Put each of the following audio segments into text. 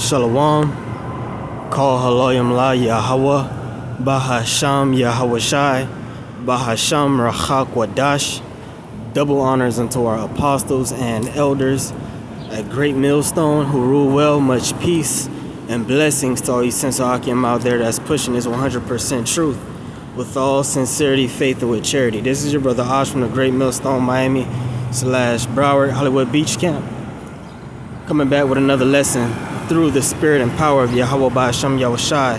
Shalom, Kol Haloyim La Yahweh, Bahasham Yahweh Shai, Bahasham Rachak Wadash. Double honors unto our apostles and elders at Great Millstone who rule well, much peace and blessings to all you Sensor Akim out there that's pushing this 100% truth with all sincerity, faith, and with charity. This is your brother Osh from the Great Millstone, Miami / Broward, Hollywood Beach Camp. Coming back with another lesson through the spirit and power of Yahweh Ba'asham Yahushai.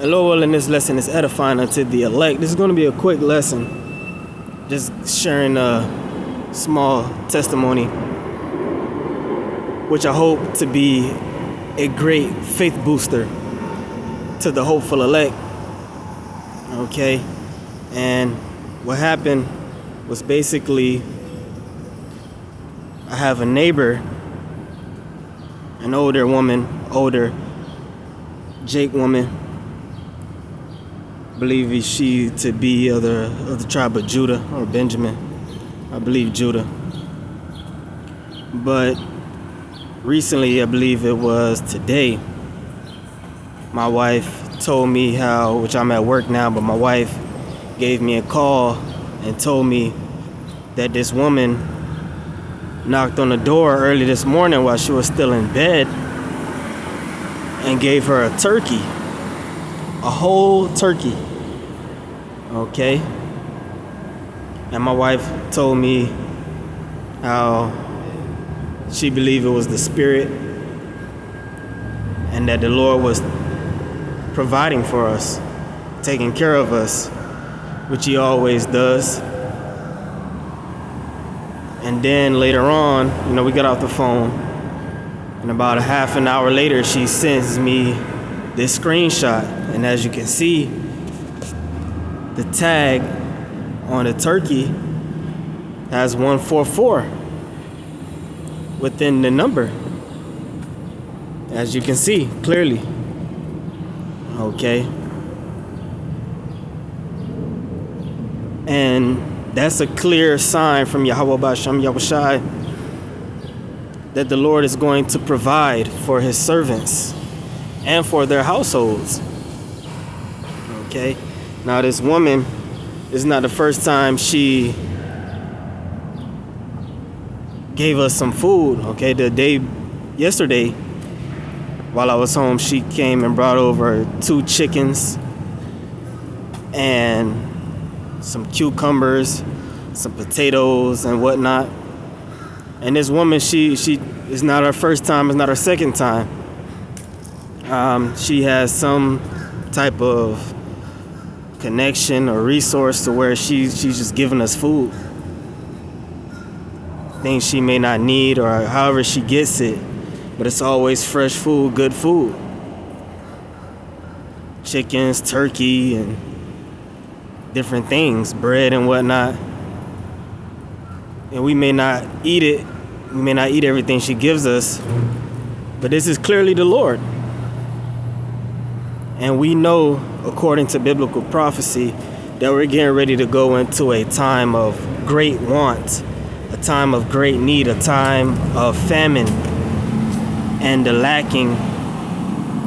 And Lord willing, this lesson is edifying unto the elect. This is going to be a quick lesson. Just sharing a small testimony, which I hope to be a great faith booster to the hopeful elect. Okay? And what happened was basically I have a neighbor, an older Jake woman, believe she to be of the tribe of Judah or Benjamin. I believe Judah. But recently, I believe it was today, my wife told me how, which I'm at work now, but my wife gave me a call and told me that this woman knocked on the door early this morning while she was still in bed and gave her a turkey, a whole turkey. Okay? And my wife told me how she believed it was the Spirit and that the Lord was providing for us, taking care of us, which He always does. And then later on, we got off the phone, and about a half an hour later, she sends me this screenshot. And as you can see, the tag on the turkey has 144 within the number, as you can see clearly. Okay. And that's a clear sign from Yahweh Ba'asham Yahushai that the Lord is going to provide for His servants and for their households. Okay. Now this woman, is not the first time she gave us some food. Okay. Yesterday, while I was home, she came and brought over 2 chickens and some cucumbers, some potatoes and whatnot. And this woman, she is not her first time, it's not her second time. She has some type of connection or resource to where she's just giving us food. Things she may not need or however she gets it, but it's always fresh food, good food. Chickens, turkey, and different things, bread and whatnot. And we may not eat it. We may not eat everything she gives us, but this is clearly the Lord. And we know, according to biblical prophecy, that we're getting ready to go into a time of great want, a time of great need, a time of famine, and the lacking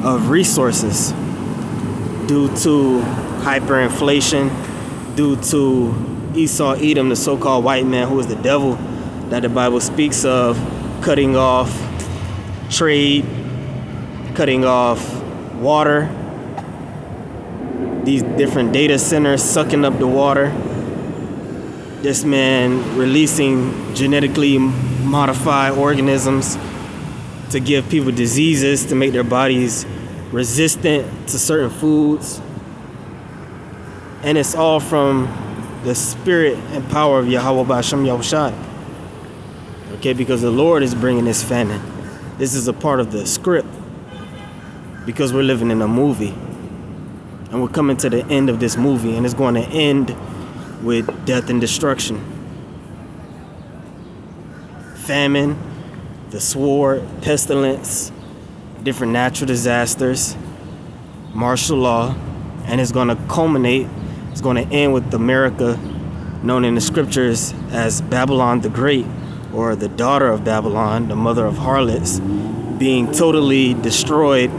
of resources due to hyperinflation, due to Esau, Edom, the so-called white man who is the devil that the Bible speaks of, cutting off trade, cutting off water, these different data centers sucking up the water, this man releasing genetically modified organisms to give people diseases, to make their bodies resistant to certain foods. And it's all from the spirit and power of Yahweh Ba'asham Yahushai. Okay, because the Lord is bringing this famine. This is a part of the script, because we're living in a movie. And we're coming to the end of this movie, and it's going to end with death and destruction. Famine, the sword, pestilence, different natural disasters, martial law, and it's going to culminate, it's going to end with America, known in the scriptures as Babylon the Great, or the daughter of Babylon, the mother of harlots, being totally destroyed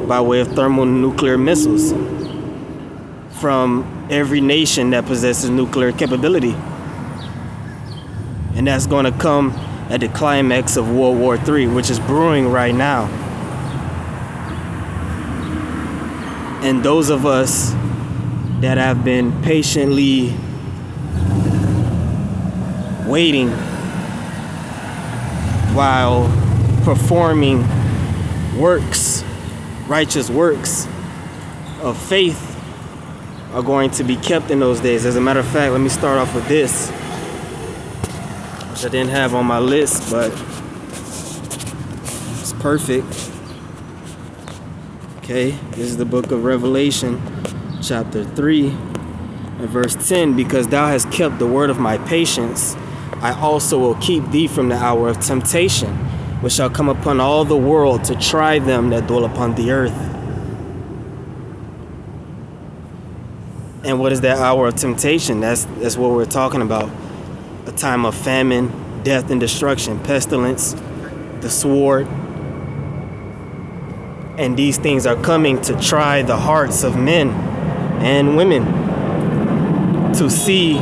by way of thermonuclear missiles from every nation that possesses nuclear capability. And that's going to come at the climax of World War III, which is brewing right now. And those of us that have been patiently waiting while performing works, righteous works of faith, are going to be kept in those days. As a matter of fact, let me start off with this, which I didn't have on my list, but it's perfect. Okay, this is the book of Revelation, chapter 3, and verse 10. Because thou hast kept the word of my patience, I also will keep thee from the hour of temptation, which shall come upon all the world to try them that dwell upon the earth. And what is that hour of temptation? That's what we're talking about. A time of famine, death and destruction, pestilence, the sword. And these things are coming to try the hearts of men and women, to see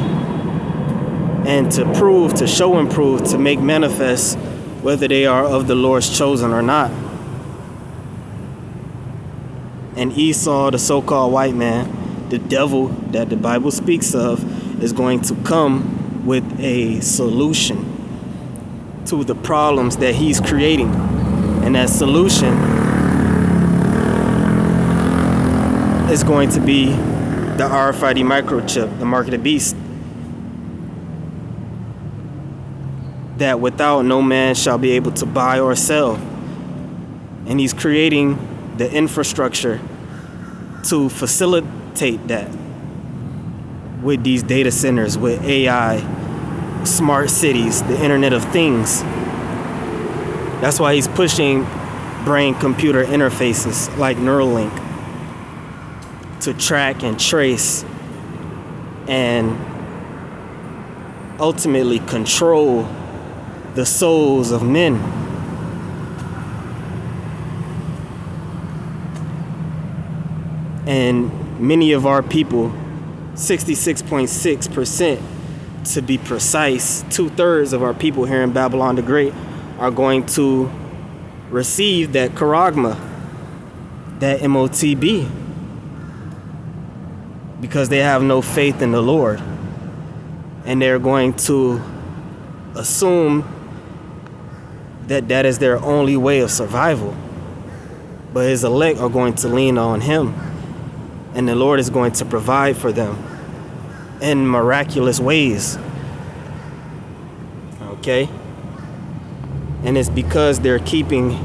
and to prove, to show and prove, to make manifest whether they are of the Lord's chosen or not. And Esau, the so-called white man, the devil that the Bible speaks of, is going to come with a solution to the problems that he's creating. And that solution is going to be the RFID microchip, the mark of the beast, that without no man shall be able to buy or sell. And he's creating the infrastructure to facilitate that with these data centers, with AI, smart cities, the Internet of Things. That's why he's pushing brain-computer interfaces like Neuralink to track and trace and ultimately control the souls of men. And many of our people, 66.6% to be precise, 2/3 of our people here in Babylon the Great are going to receive that charagma, that MOTB, because they have no faith in the Lord. And they're going to assume that that is their only way of survival. But his elect are going to lean on him. And the Lord is going to provide for them in miraculous ways. Okay? And it's because they're keeping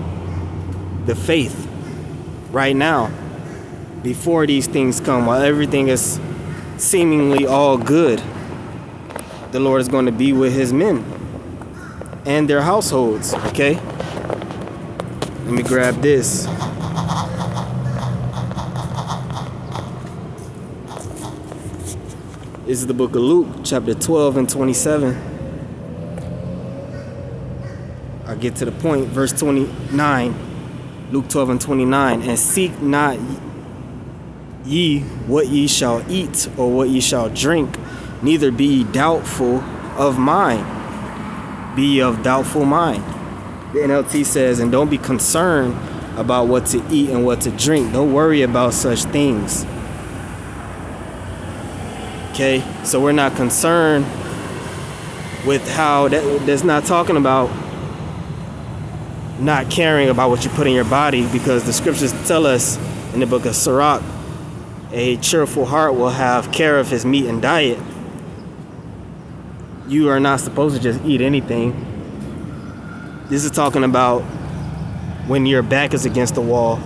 the faith right now, before these things come, while everything is seemingly all good. The Lord is going to be with his men and their households. Okay? Let me grab this. This is the book of Luke, chapter 12 and 27. I'll get to the point. Verse 29. Luke 12 and 29. And seek not ye what ye shall eat or what ye shall drink, neither be ye doubtful of mind. Be ye of doubtful mind. The NLT says, and don't be concerned about what to eat and what to drink. Don't worry about such things. Okay, so we're not concerned with how that's not talking about not caring about what you put in your body, because the scriptures tell us in the book of Sirach, a cheerful heart will have care of his meat and diet. You are not supposed to just eat anything. This is talking about when your back is against the wall,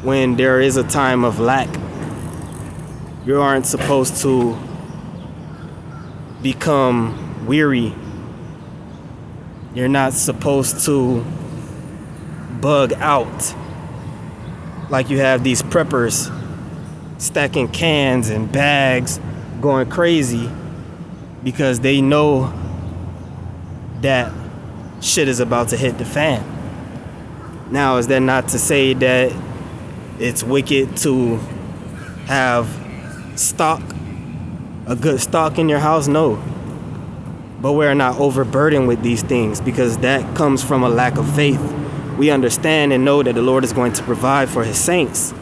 when there is a time of lack. You aren't supposed to become weary. You're not supposed to bug out like you have these preppers stacking cans and bags, going crazy because they know that shit is about to hit the fan. Now, is that not to say that it's wicked to have stock, a good stock in your house? No. But we're not overburdened with these things, because that comes from a lack of faith. We understand and know that the Lord is going to provide for his saints.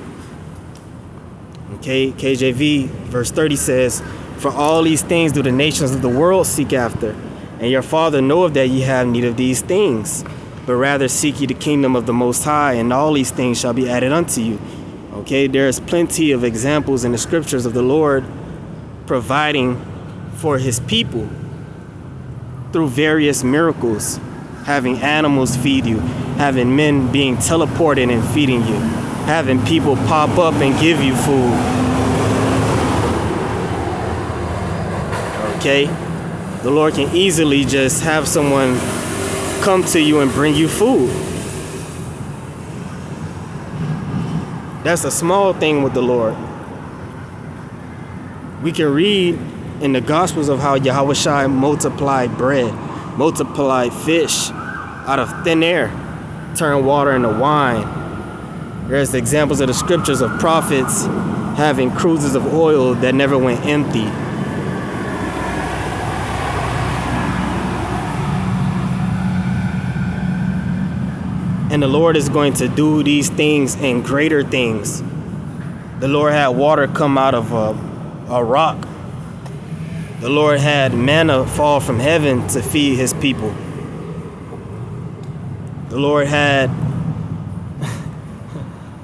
Okay, KJV verse 30 says, "For all these things do the nations of the world seek after, and your Father knoweth that ye have need of these things. But rather seek ye the kingdom of the Most High, and all these things shall be added unto you." Okay, there's plenty of examples in the scriptures of the Lord providing for his people through various miracles, having animals feed you, having men being teleported and feeding you, having people pop up and give you food. Okay? The Lord can easily just have someone come to you and bring you food. That's a small thing with the Lord. We can read in the Gospels of how Yahweh Shai multiplied bread, multiplied fish out of thin air, turned water into wine. There's examples of the scriptures of prophets having cruises of oil that never went empty. And the Lord is going to do these things and greater things. The Lord had water come out of a rock. The Lord had manna fall from heaven to feed his people. The Lord had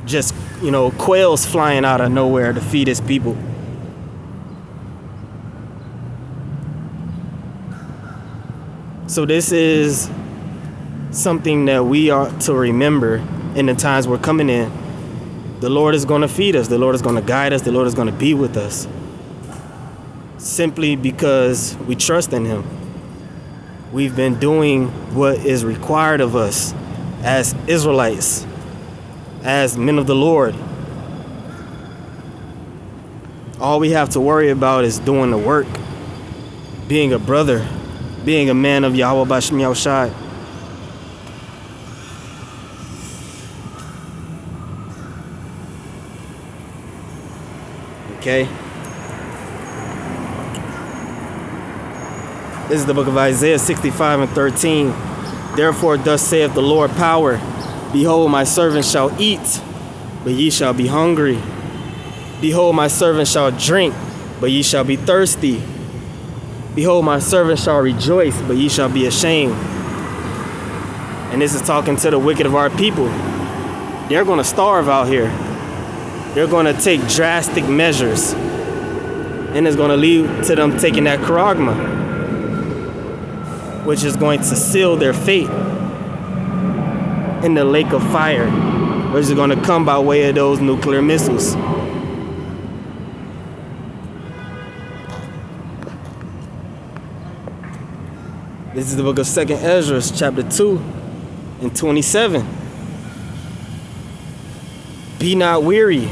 just, quails flying out of nowhere to feed his people. So this is something that we are to remember in the times we're coming in. The Lord is going to feed us. The Lord is going to guide us. The Lord is going to be with us. Simply because we trust in him. We've been doing what is required of us as Israelites, as men of the Lord. All we have to worry about is doing the work, being a brother, being a man of Yahweh Bashem Yahushai. Okay. This is the book of Isaiah 65 and 13. "Therefore thus saith the Lord power, Behold, my servant shall eat, but ye shall be hungry. Behold, my servant shall drink, but ye shall be thirsty. Behold, my servant shall rejoice, but ye shall be ashamed." And this is talking to the wicked of our people. They're going to starve out here. They're going to take drastic measures. And it's going to lead to them taking that charagma, which is going to seal their fate in the lake of fire, which is going to come by way of those nuclear missiles. This is the book of 2nd Ezra, chapter 2 and 27. "Be not weary."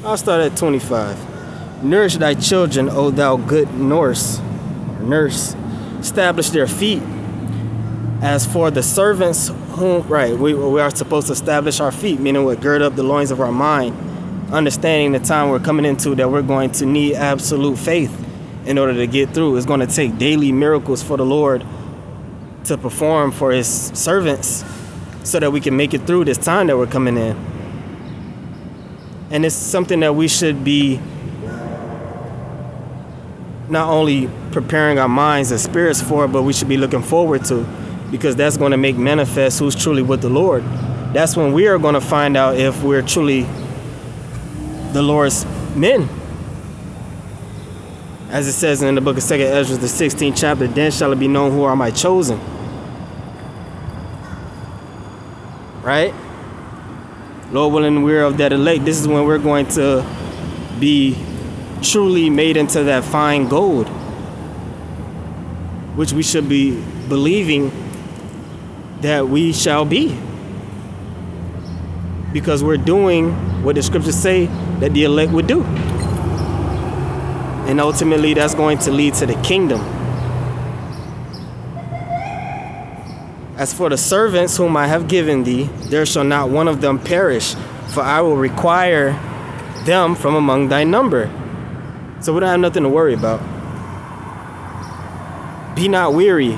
I'll start at 25. "Nourish thy children, O thou good nurse. Establish their feet. As for the servants whom," right, we are supposed to establish our feet, meaning we gird up the loins of our mind, understanding the time we're coming into that we're going to need absolute faith in order to get through. It's going to take daily miracles for the Lord to perform for his servants so that we can make it through this time that we're coming in. And it's something that we should be not only preparing our minds and spirits for, but we should be looking forward to, because that's going to make manifest who's truly with the Lord. That's when we are going to find out if we're truly the Lord's men. As it says in the book of 2nd Ezra, the 16th chapter, "Then shall it be known who are my chosen." Right? Lord willing, we're of that elect. This is when we're going to be truly made into that fine gold, which we should be believing that we shall be, because we're doing what the scriptures say that the elect would do. And ultimately that's going to lead to the kingdom. As for the servants whom I have given thee, there shall not one of them perish, for I will require them from among thy number. So we don't have nothing to worry about. Be not weary,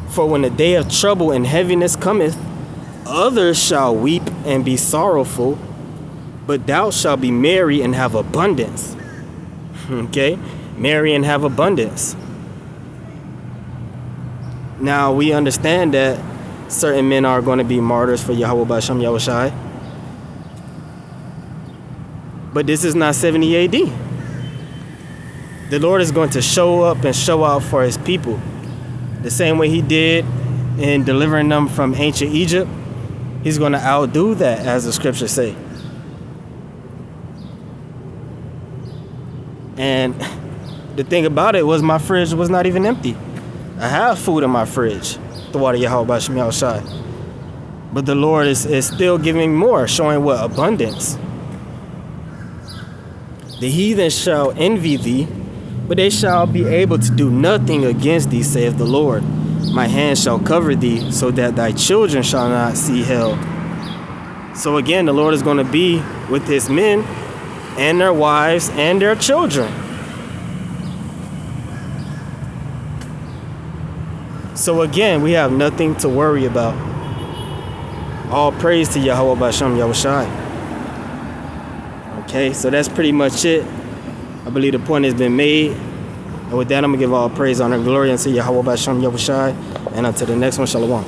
for when the day of trouble and heaviness cometh, others shall weep and be sorrowful, but thou shalt be merry and have abundance. Okay? Marry and have abundance. Now, we understand that certain men are going to be martyrs for Yahweh B'Shem Yahushai. But this is not 70 AD. The Lord is going to show up and show out for his people. The same way he did in delivering them from ancient Egypt. He's going to outdo that, as the scriptures say. And the thing about it was my fridge was not even empty. I have food in my fridge, the water Yahweh B'Shem Yahushai. But the Lord is still giving more, showing what? Abundance. The heathen shall envy thee, but they shall be able to do nothing against thee, saith the Lord. My hand shall cover thee, so that thy children shall not see hell. So again, the Lord is going to be with his men and their wives and their children. So again, we have nothing to worry about. All praise to Yahweh B'Shem Yahushai. Okay, so that's pretty much it. I believe the point has been made. And with that, I'm going to give all praise, honor, and glory unto Yahweh B'Shem Yahushai. And until the next one, Shalom.